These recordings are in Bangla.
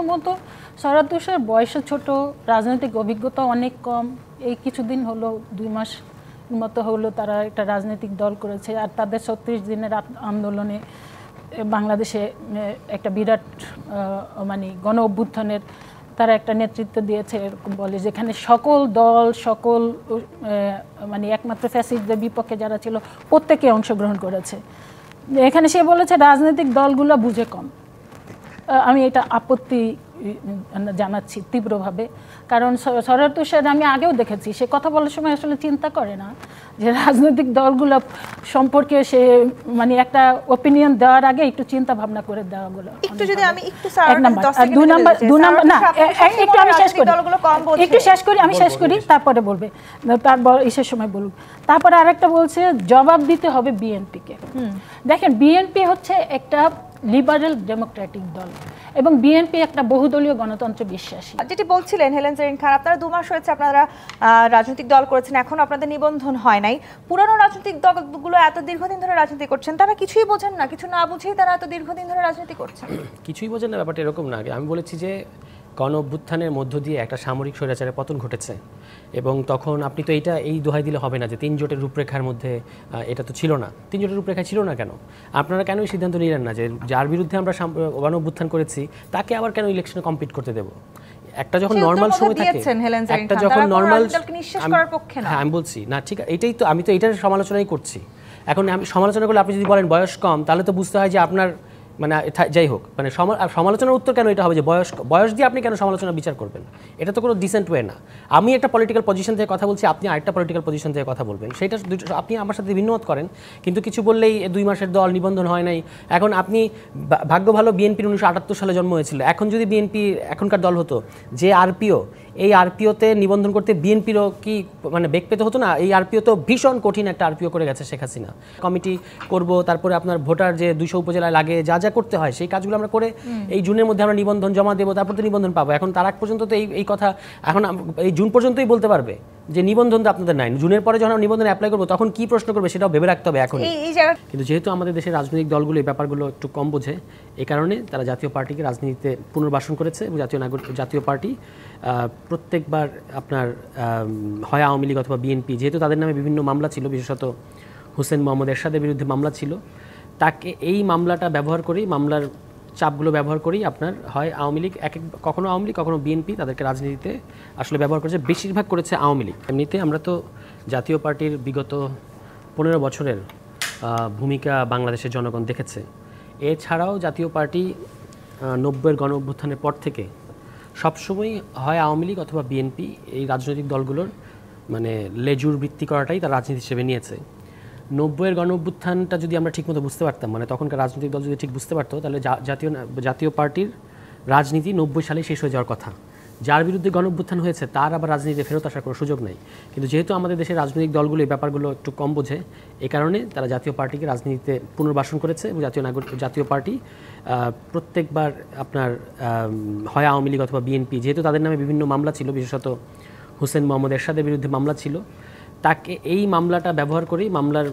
প্রথমত সৈয়দ তুষার বয়সে ছোট, রাজনৈতিক অভিজ্ঞতা অনেক কম। এই কিছুদিন হলো 2 মাস মতো হলো তারা একটা রাজনৈতিক দল করেছে, আর তাদের 36 দিনের আন্দোলনে বাংলাদেশে একটা বিরাট মানে গণ অভ্যুত্থানের তারা একটা নেতৃত্ব দিয়েছে এরকম বলে, যেখানে সকল দল সকল মানে একমাত্র ফ্যাসিস্টদের বিপক্ষে যারা ছিল প্রত্যেকে অংশগ্রহণ করেছে। এখানে সে বলেছে রাজনৈতিক দলগুলো বুঝে কম। আমি এটা আপত্তি জানাচ্ছি তীব্রভাবে, কারণ সৈয়দ তুষার আমি আগেও দেখেছি সে কথা বলার সময় আসলে চিন্তা করে না যে রাজনৈতিক দলগুলো সম্পর্কে সে মানে একটা ওপিনিয়ন দেওয়ার আগে একটু চিন্তা ভাবনা করে দেওয়াগুলো একটু যদি আমি একটু দুই নাম্বার না একটু আমি শেষ করি তারপরে বলবে, তারপর ইসের সময় বলুক। তারপরে আরেকটা বলছে জবাব দিতে হবে বিএনপিকে। দেখেন বিএনপি হচ্ছে একটা লিবারেল ডেমোক্রেটিক দল এবং বিএনপি একটা বহুদলীয় গণতন্ত্রে বিশ্বাসী। যেটি বলছিলেন হেলেন জেরিন খান, আপনারা 2 মাস হয়েছে আপনারা রাজনৈতিক দল করেছেন, এখন আপনাদের নিবন্ধন হয় নাই। পুরানো রাজনৈতিক দলগুলো এত দীর্ঘদিন ধরে রাজনীতি করছেন, তারা কিছুই বোঝেন না, কিছু না বুঝেই তারা এত দীর্ঘদিন ধরে রাজনীতি করছেন। কিছুই বোঝেন না ব্যাপারটা এরকম না। আমি বলেছি যে গণ অভ্যুত্থানের মধ্য দিয়ে একটা সামরিক স্বৈরাচারের পতন ঘটেছে, এবং তখন আপনি তো এই দোহাই দিলে হবে না যে 3 জোটের রূপরেখার মধ্যে এটা তো ছিল না। 3 জোটের রূপরেখা ছিল না কেন? আপনারা কেন এই সিদ্ধান্ত নিলেন না যে যার বিরুদ্ধে আমরা গণ অভ্যুত্থান করেছি তাকে আবার কেন ইলেকশনে কম্পিট করতে দেব? একটা যখন নরমাল সময় থাকে, একটা যখন নরমাল, হ্যাঁ আমি বলছি না ঠিক, এটাই তো আমি তো এটার সমালোচনাই করছি। এখন আমি সমালোচনা করলে আপনি যদি বলেন বয়স কম, তাহলে তো বুঝতে হয় যে আপনার মানে যাই হোক, মানে সমালোচনার উত্তর কেন এটা হবে যে বয়স দিয়ে আপনি কেন সমালোচনা বিচার করবেন? এটা তো কোনো ডিসেন্ট ওয়ে না। আমি একটা পলিটিক্যাল পজিশন থেকে কথা বলছি, আপনি আরেকটা পলিটিক্যাল পজিশন থেকে কথা বলবেন, সেটা আপনি আমার সাথে ভিন্নমত করেন, কিন্তু কিছু বললেই 2 মাসের দল নিবন্ধন হয় নাই। এখন আপনি ভাগ্য ভালো বিএনপির 1978 সালে জন্ম হয়েছিল, এখন যদি বিএনপি এখনকার দল হতো, যে আরপিও, এই আরপিওতে নিবন্ধন করতে বিএনপিরও কি মানে বেগ পেতে হতো না? এই আরপিও তো ভীষণ কঠিন একটা আরপিও করে গেছে শেখ হাসিনা। কমিটি করব, তারপরে আপনার ভোটার যে 200 উপজেলায় লাগে যা যা করতে হয় সেই কাজগুলো আমরা করে এই জুনের মধ্যে আমরা নিবন্ধন জমা দেবো, তারপর তো নিবন্ধন পাবো। এখন তার আগ পর্যন্ত তো এই কথা এখন এই জুন পর্যন্তই বলতে পারবে যে নিবন্ধন তো আপনাদের নাই। জুনের পরে যখন আমরা নিবন্ধন অ্যাপ্লাই করবো তখন কি প্রশ্ন করবে সেটাও ভেবে রাখতে হবে এখন। কিন্তু যেহেতু আমাদের দেশের রাজনৈতিক দলগুলো এই ব্যাপারগুলো একটু কম বোঝে, এই কারণে তারা জাতীয় পার্টিকে রাজনীতিতে পুনর্বাসন করেছে, এবং জাতীয় পার্টি প্রত্যেকবার আপনার হয় আওয়ামী লীগ অথবা বিএনপি, যেহেতু তাদের নামে বিভিন্ন মামলা ছিল, বিশেষত হোসেন মোহাম্মদ এরশাদের বিরুদ্ধে মামলা ছিল, তাকে এই মামলাটা ব্যবহার করেই, মামলার চাপগুলো ব্যবহার করেই আপনার হয় আওয়ামী লীগ, কখনো আওয়ামী লীগ কখনো বিএনপি তাদেরকে রাজনীতিতে আসলে ব্যবহার করেছে, বেশিরভাগ করেছে আওয়ামী লীগ। এমনিতে আমরা তো জাতীয় পার্টির বিগত 15 বছরের ভূমিকা বাংলাদেশের জনগণ দেখেছে। এছাড়াও জাতীয় পার্টি 90-এর গণ অভ্যুত্থানের পর থেকে সবসময় হয় আওয়ামী লীগ অথবা বিএনপি এই রাজনৈতিক দলগুলোর মানে লেজুর বৃত্তি করাটাই তার রাজনীতি হিসেবে নিয়েছে। 90-এর গণ অভ্যুত্থানটা যদি আমরা ঠিকমতো বুঝতে পারতাম, মানে তখনকার রাজনৈতিক দল যদি ঠিক বুঝতে পারতো, তাহলে জাতীয় পার্টির রাজনীতি 90 সালে শেষ হয়ে যাওয়ার কথা। যার বিরুদ্ধে গণ অভ্যুত্থান হয়েছে তার আবার রাজনীতিতে ফেরত আসার কোনো সুযোগ নেই। কিন্তু যেহেতু আমাদের দেশের রাজনৈতিক দলগুলো এই ব্যাপারগুলো একটু কম বোঝে, এই কারণে তারা জাতীয় পার্টিকে রাজনীতিতে পুনর্বাসন করেছে, এবং জাতীয় পার্টি প্রত্যেকবার আপনার হয় আওয়ামী লীগ অথবা বিএনপি, যেহেতু তাদের নামে বিভিন্ন মামলা ছিল, বিশেষত হোসেন মোহাম্মদ এরশাদের বিরুদ্ধে মামলা ছিল, তাকে এই মামলাটা ব্যবহার করেই, মামলার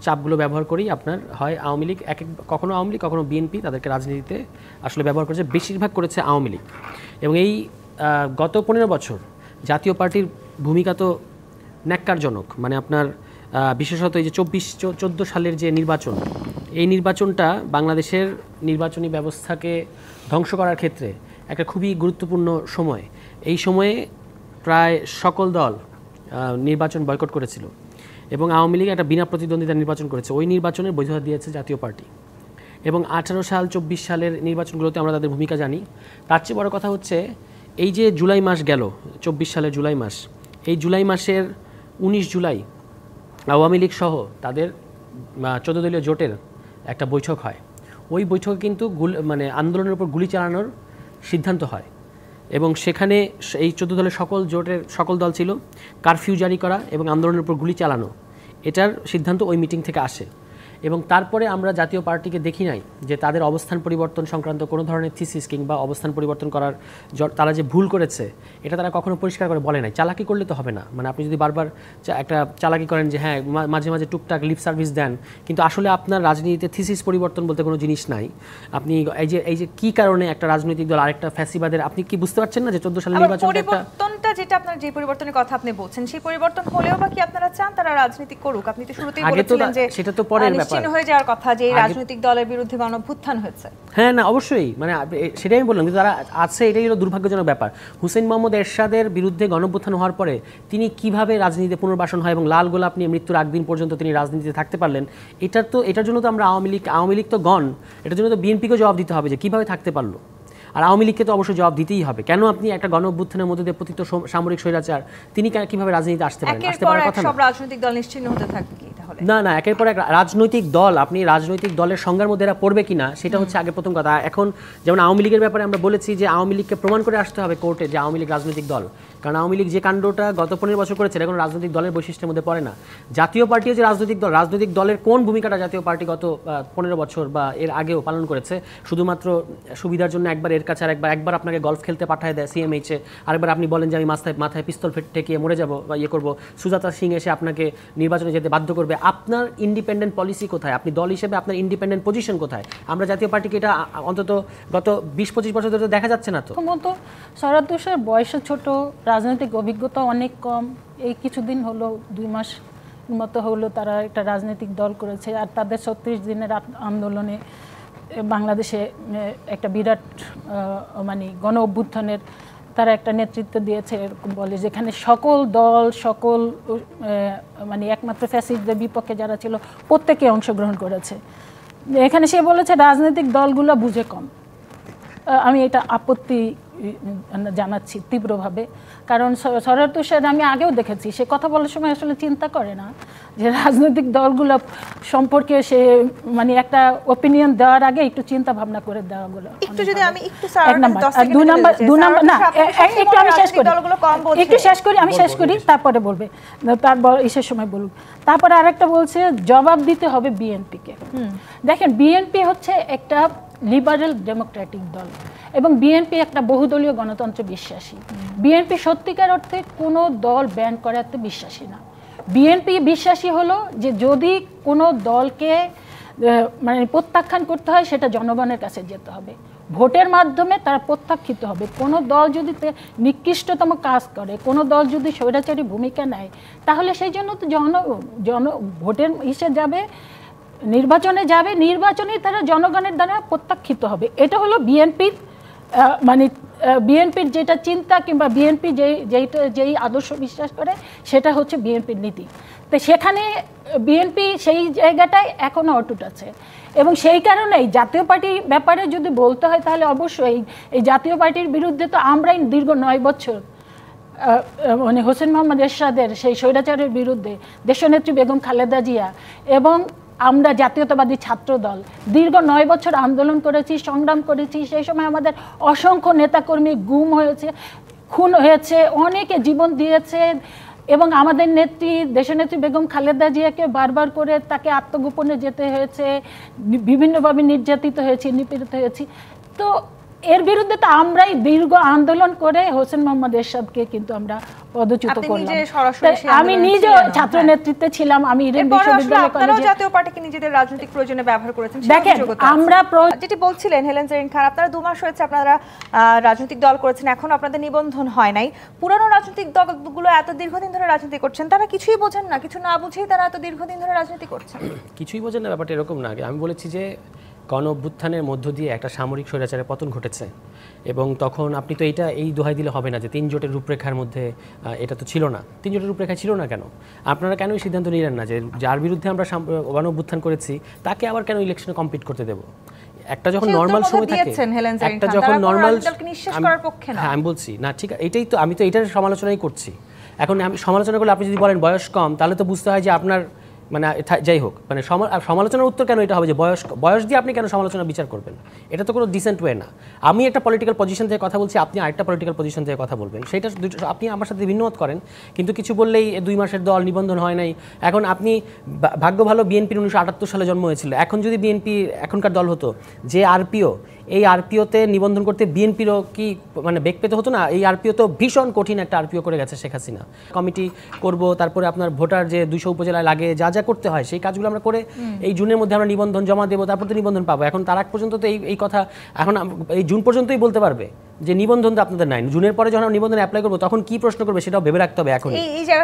চাপগুলো ব্যবহার করেই আপনার হয় আওয়ামী লীগ, কখনো আওয়ামী লীগ কখনো বিএনপি তাদেরকে রাজনীতিতে আসলে ব্যবহার করেছে, বেশিরভাগ করেছে আওয়ামী লীগ। এবং এই গত 15 বছর জাতীয় পার্টির ভূমিকা তো ন্যাক্কারজনক। মানে আপনার বিশেষত এই যে 24-14 সালের যে নির্বাচন, এই নির্বাচনটা বাংলাদেশের নির্বাচনী ব্যবস্থাকে ধ্বংস করার ক্ষেত্রে একটা খুবই গুরুত্বপূর্ণ সময়। এই সময়ে প্রায় সকল দল নির্বাচন বয়কট করেছিল, এবং আওয়ামী লীগ একটা বিনা প্রতিদ্বন্দ্বিতা নির্বাচন করেছে। ওই নির্বাচনের বৈধতা দিয়েছে জাতীয় পার্টি। এবং 18 সাল 24 সালের নির্বাচনগুলোতে আমরা তাদের ভূমিকা জানি। তার চেয়ে বড় কথা হচ্ছে এই যে জুলাই মাস গেল, 24 সালের জুলাই মাস, এই জুলাই মাসের 19 জুলাই আওয়ামী লীগ সহ তাদের 14 দলীয় জোটের একটা বৈঠক হয়। ওই বৈঠকে কিন্তু মানে আন্দোলনের উপর গুলি চালানোর সিদ্ধান্ত হয়, এবং সেখানে এই 14 দলের সকল দল ছিল, কারফিউ জারি করা এবং আন্দোলনের উপর গুলি চালানো, এটার সিদ্ধান্ত ওই মিটিং থেকে আসে। এবং তারপরে আমরা জাতীয় পার্টিকে দেখি নাই যে তাদের অবস্থান পরিবর্তন সংক্রান্ত কোনো ধরনের থিসিস কিংবা অবস্থান পরিবর্তন করার তারা যে ভুল করেছে এটা তারা কখনো পরিষ্কার করে বলে নাই। চালাকি করলে তো হবে না, মানে আপনি যদি বারবার একটা চালাকি করেন যে হ্যাঁ মাঝে মাঝে টুকটাক লিপ সার্ভিস দেন, কিন্তু আসলে আপনার রাজনীতিতে থিসিস পরিবর্তন বলতে কোনো জিনিস নাই। আপনি এই যে কি কারণে একটা রাজনৈতিক দল আরেকটা ফ্যাসিবাদের, আপনি কি বুঝতে পারছেন না যে 14 সালের নির্বাচনটা পরিবর্তনটা যেটা আপনার যে পরিবর্তনের কথা আপনি বলছেন সেই পরিবর্তন হলেও বা কি আপনারা চান তারা রাজনীতি করুক? আপনি তো শুরুতেই বলেছিলেন যে সেটা তো পরের ব্যাপার, নিশ্চিহ্ন হয়ে যাওয়ার কথা যে রাজনৈতিক দলের বিরুদ্ধে গণঅভ্যুত্থান হয়েছে। হ্যাঁ না অবশ্যই, মানে সেটাই আমি বললাম, কিন্তু তারা আছে, এটাই হলো দুর্ভাগ্যজনক ব্যাপার। হুসেইন মোহাম্মদ এরশাদের বিরুদ্ধে গণঅভ্যুত্থান হওয়ার পরে তিনি কিভাবে রাজনীতিতে পুনর্বাসন হয় এবং লাল গোলাপ নিয়ে মৃত্যুর আগ দিন পর্যন্ত তিনি রাজনীতিতে থাকতে পারলেন, এটার জন্য তো আমরা আওয়ামী লীগ তো গণ, এটার জন্য তো বিএনপিকে জবাব দিতে হবে যে কিভাবে থাকতে পারলো। আর আওয়ামী লীগকে তো অবশ্যই জবাব দিতেই হবে, কেন আপনি একটা গণঅভ্যুত্থানের মধ্যে দিয়ে পতিত সামরিক স্বৈরাচার তিনি কিভাবে রাজনীতিতে আসতে পারেন? আসতে পারার কথা না। সব রাজনৈতিক দল নিশ্চিহ্ন হতে থাকবে কি তাহলে? না একের পর এক রাজনৈতিক দল, আপনি রাজনৈতিক দলের সংজ্ঞার মধ্যে এরা পড়বে কিনা সেটা হচ্ছে আগে প্রথম কথা। এখন যেমন আওয়ামী লীগের ব্যাপারে আমরা বলেছি যে আওয়ামী লীগকে প্রমাণ করে আসতে হবে কোর্টে যে আওয়ামী লীগ রাজনৈতিক দল, কারণ আওয়ামী লীগ যে কাণ্ডটা গত 15 বছর করেছে এটা কোনো রাজনৈতিক দলের বৈশিষ্ট্যের মধ্যে পড়ে না। জাতীয় পার্টিও যে রাজনৈতিক দলের কোন ভূমিকাটা জাতীয় পার্টি গত 15 বছর বা এর আগেও পালন করেছে, শুধুমাত্র সুবিধার জন্য একবার এর কাছে আর একবার আপনাকে গলফ খেলতে পাঠায় দেয় সিএমএইচে, আরেকবার আপনি বলেন যে আমি মাথায় পিস্তল ঠেকিয়ে মরে যাব বা ইয়ে করবো, সুজাতা সিং এসে আপনাকে নির্বাচনে যেতে বাধ্য করবে। আপনার ইন্ডিপেন্ডেন্ট পলিসি কোথায়? আপনি দল হিসেবে আপনার ইন্ডিপেন্ডেন্ট পজিশন কোথায়? আমরা জাতীয় পার্টিকে এটা অন্তত গত 20-25 বছর ধরে দেখা যাচ্ছে না। তো প্রথমত শরৎ তুষার বয়সে ছোট, রাজনৈতিক অভিজ্ঞতা অনেক কম। এই কিছুদিন হলো 2 মাস মতো হলো তারা একটা রাজনৈতিক দল করেছে, আর তাদের 36 দিনের আন্দোলনে বাংলাদেশে একটা বিরাট মানে গণ অভ্যুত্থানের তারা একটা নেতৃত্ব দিয়েছে এরকম বলে, যেখানে সকল দল সকল মানে একমাত্র ফ্যাসিস্টদের বিপক্ষে যারা ছিল প্রত্যেকে অংশগ্রহণ করেছে। এখানে সে বলেছে রাজনৈতিক দলগুলো বুঝে কম। আমি এটা আপত্তি জানাচ্ছি তীব্রভাবে, কারণ শরৎ তুষার আমি আগেও দেখেছি সে কথা বলার সময় আসলে চিন্তা করে না যে রাজনৈতিক দলগুলো সম্পর্কে সে মানে একটা ওপিনিয়ন দেওয়ার আগে একটু চিন্তা ভাবনা করে দেওয়াগুলো একটু যদি আমি একটু আমি শেষ করি তারপরে বলবে, তারপর ইসের সময় বলুক। তারপরে আরেকটা বলছে জবাব দিতে হবে বিএনপিকে। দেখেন বিএনপি হচ্ছে একটা লিবারেল ডেমোক্রেটিক দল এবং বিএনপি একটা বহুদলীয় গণতন্ত্রে বিশ্বাসী। বিএনপি সত্যিকার অর্থে কোনো দল ব্যান করাতে বিশ্বাসী না। বিএনপি বিশ্বাসী হলো যে যদি কোনো দলকে মানে প্রত্যাখ্যান করতে হয় সেটা জনগণের কাছে যেতে হবে, ভোটের মাধ্যমে তারা প্রত্যাখ্যিত হবে। কোনো দল যদি নিকৃষ্টতম কাজ করে, কোনো দল যদি স্বৈরাচারী ভূমিকা নেয়, তাহলে সেই জন্য তো ভোটের যাবে, নির্বাচনে যাবে, নির্বাচনে তারা জনগণের দ্বারা প্রত্যাখ্যিত হবে। এটা হলো বিএনপির মানে বিএনপির যেটা চিন্তা কিংবা বিএনপি যেই আদর্শ বিশ্বাস করে সেটা হচ্ছে বিএনপির নীতি। তো সেখানে বিএনপি সেই জায়গাটায় এখনও অটুট আছে এবং সেই কারণেই জাতীয় পার্টির ব্যাপারে যদি বলতে হয় তাহলে অবশ্যই এই জাতীয় পার্টির বিরুদ্ধে তো আমরাই দীর্ঘ 9 বছর মানে হোসেন মোহাম্মদ এরশাদের সেই স্বৈরাচারের বিরুদ্ধে দেশনেত্রী বেগম খালেদা জিয়া এবং আমরা জাতীয়তাবাদী ছাত্র দল দীর্ঘ 9 বছর আন্দোলন করেছি, সংগ্রাম করেছি। সেই সময় আমাদের অসংখ্য নেতাকর্মী গুম হয়েছে, খুন হয়েছে, অনেকে জীবন দিয়েছে এবং আমাদের নেত্রী দেশনেত্রী বেগম খালেদা জিয়াকে বারবার করে তাকে আত্মগোপনে যেতে হয়েছে, বিভিন্নভাবে নির্যাতিত হয়েছি, নিপীড়িত হয়েছি। তো এর বিরুদ্ধে তো আমরাই দীর্ঘ আন্দোলন করে হোসেন মোহাম্মদ এরশাদকে কিন্তু আমরা পদচ্যুত করলাম। আমি নিজে ছাত্র নেতৃত্বে ছিলাম, আমি ইডেন বিশ্ববিদ্যালয় কলেজে। জাতীয় পার্টিকে নিজেদের রাজনৈতিক প্রয়োজনে ব্যবহার করেছেন। দেখেন আমরা যেটি বলছিলেন হেলেন জেরিন খান, আপনারা 2 মাস হয়েছে আপনারা রাজনৈতিক দল করেছেন, এখন আপনাদের নিবন্ধন হয় নাই। পুরানো রাজনৈতিক দলগুলো এত দীর্ঘদিন ধরে রাজনীতি করছেন, তারা কিছুই বোঝেন না, কিছু না বুঝেই তারা এত দীর্ঘদিন ধরে রাজনীতি করছেন। কিছুই বোঝেন না ব্যাপারটা এরকম না। আমি বলেছি যে গণ অভ্যুত্থানের মধ্য দিয়ে একটা সামরিক স্বৈরাচারের পতন ঘটেছে এবং তখন আপনি তো এই দোহাই দিলে হবে না যে 3 জোটের রূপরেখার মধ্যে এটা তো ছিল না। 3 জোটের রূপরেখা ছিল না কেন? আপনারা কেন এই সিদ্ধান্ত নিলেন না যে যার বিরুদ্ধে আমরা গণ অভ্যুত্থান করেছি তাকে আবার কেন ইলেকশনে কম্পিট করতে দেব? একটা যখন নরমাল সময় থাকে, একটা যখন নরমাল, হ্যাঁ আমি বলছি না ঠিক, এটাই তো আমি তো এটার সমালোচনাই করছি। এখন আমি সমালোচনা করলে আপনি যদি বলেন বয়স কম, তাহলে তো বুঝতে হয় যে আপনার মানে যাই হোক, মানে সমালোচনার উত্তর কেন এটা হবে যে বয়স দিয়ে আপনি কেন সমালোচনা বিচার করবেন? এটা তো কোনো ডিসেন্ট ওয়ে না। আমি একটা পলিটিক্যাল পজিশন থেকে কথা বলছি, আপনি আরেকটা পলিটিক্যাল পজিশন থেকে কথা বলবেন, সেটা আপনি আমার সাথে ভিন্নমত করেন, কিন্তু কিছু বললেই 2 মাসের দল নিবন্ধন হয় নাই। এখন আপনি ভাগ্য ভালো বিএনপির 1978 সালে জন্ম হয়েছিল, এখন যদি বিএনপি এখনকার দল হতো, যে আরপিও, এই আরপিওতে নিবন্ধন করতে বিএনপিরও কি মানে বেগ পেতে হতো না? এই আরপিও তো ভীষণ কঠিন একটা আরপিও করে গেছে শেখ হাসিনা। কমিটি করব, তারপরে আপনার ভোটার যে 200 উপজেলায় লাগে যা যা করতে হয় সেই কাজগুলো আমরা করে এই জুনের মধ্যে আমরা নিবন্ধন জমা দেবো, তারপর তো নিবন্ধন পাবো। এখন তার আগ পর্যন্ত তো এই কথা এখন এই জুন পর্যন্তই বলতে পারবে যে নিবন্ধন তো আপনাদের নাই। জুনের পরে যখন আমরা নিবন্ধন অ্যাপ্লাই করবো তখন কি প্রশ্ন করবে সেটাও ভেবে রাখতে হবে এখন। এই জায়গা